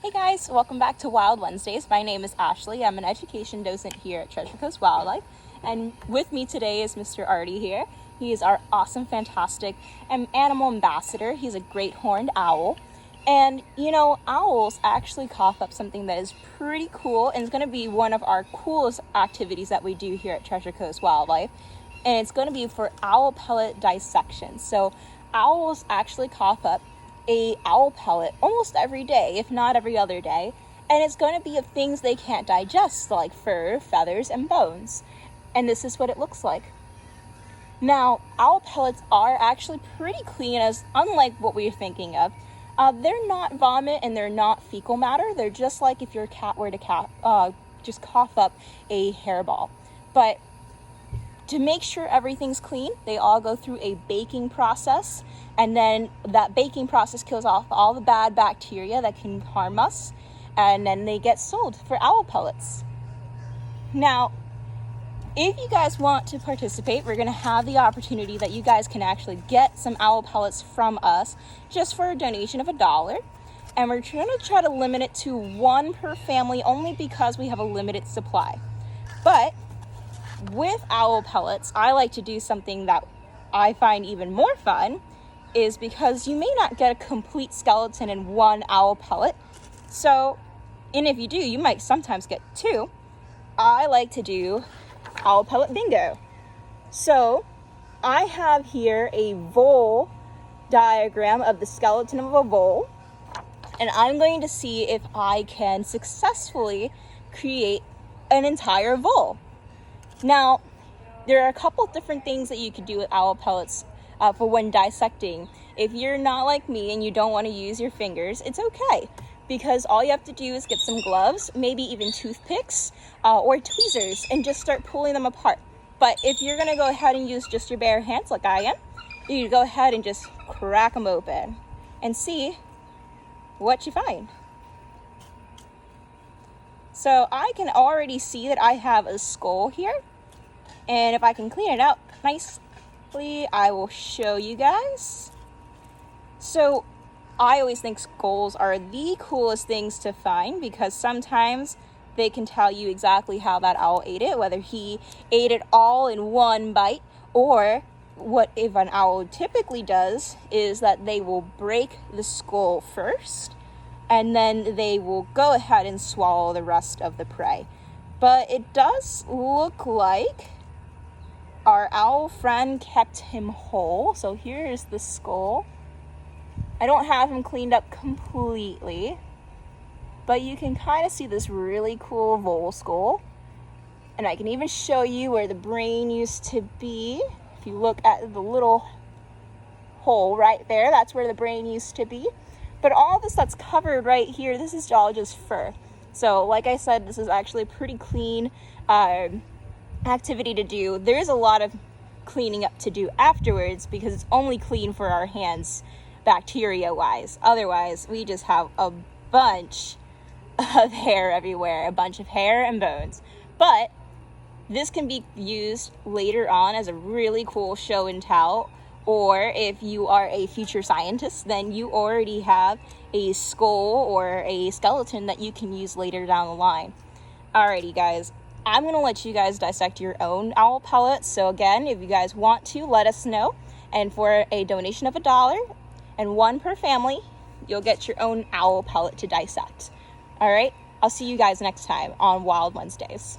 Hey guys, welcome back to Wild Wednesdays. My name is Ashley. I'm an education docent here at Treasure Coast Wildlife, and with me today is Mr. Artie here. He is our awesome, fantastic animal ambassador. He's a great horned owl. And you know, owls actually cough up something that is pretty cool, and it's going to be one of our coolest activities that we do here at Treasure Coast Wildlife. And it's going to be for owl pellet dissection. So owls actually cough up a owl pellet almost every day, if not every other day, and it's going to be of things they can't digest, like fur, feathers, and bones. And this is what it looks like. Now, owl pellets are actually pretty clean, as unlike what we're thinking of. They're not vomit and they're not fecal matter. They're just like if your cat were to just cough up a hairball. But to make sure everything's clean, they all go through a baking process, and then that baking process kills off all the bad bacteria that can harm us, and then they get sold for owl pellets. Now, if you guys want to participate, we're going to have the opportunity that you guys can actually get some owl pellets from us just for a donation of $1, and we're going to try to limit it to 1 per family only because we have a limited supply. But with owl pellets, I like to do something that I find even more fun, is because you may not get a complete skeleton in 1 owl pellet. So, and if you do, you might sometimes get 2. I like to do owl pellet bingo. So, I have here a vole diagram of the skeleton of a vole, and I'm going to see if I can successfully create an entire vole. Now, there are a couple different things that you could do with owl pellets for when dissecting. If you're not like me and you don't want to use your fingers, it's okay, because all you have to do is get some gloves, maybe even toothpicks or tweezers, and just start pulling them apart. But if you're going to go ahead and use just your bare hands like I am, you go ahead and just crack them open and see what you find. So I can already see that I have a skull here, and if I can clean it out nicely, I will show you guys. So I always think skulls are the coolest things to find, because sometimes they can tell you exactly how that owl ate it, whether he ate it all in one bite, or what if an owl typically does is that they will break the skull first, and then they will go ahead and swallow the rest of the prey. But it does look like our owl friend kept him whole. So here's the skull. I don't have him cleaned up completely, but you can kind of see this really cool vole skull. And I can even show you where the brain used to be. If you look at the little hole right there, that's where the brain used to be. But all this that's covered right here, this is all just fur. So like I said, this is actually a pretty clean activity to do. There is a lot of cleaning up to do afterwards, because it's only clean for our hands bacteria wise. Otherwise, we just have a bunch of hair everywhere, a bunch of hair and bones. But this can be used later on as a really cool show and tell. Or if you are a future scientist, then you already have a skull or a skeleton that you can use later down the line. Alrighty guys, I'm going to let you guys dissect your own owl pellets. So again, if you guys want to, let us know. And for a donation of $1 and 1 per family, you'll get your own owl pellet to dissect. Alright, I'll see you guys next time on Wild Wednesdays.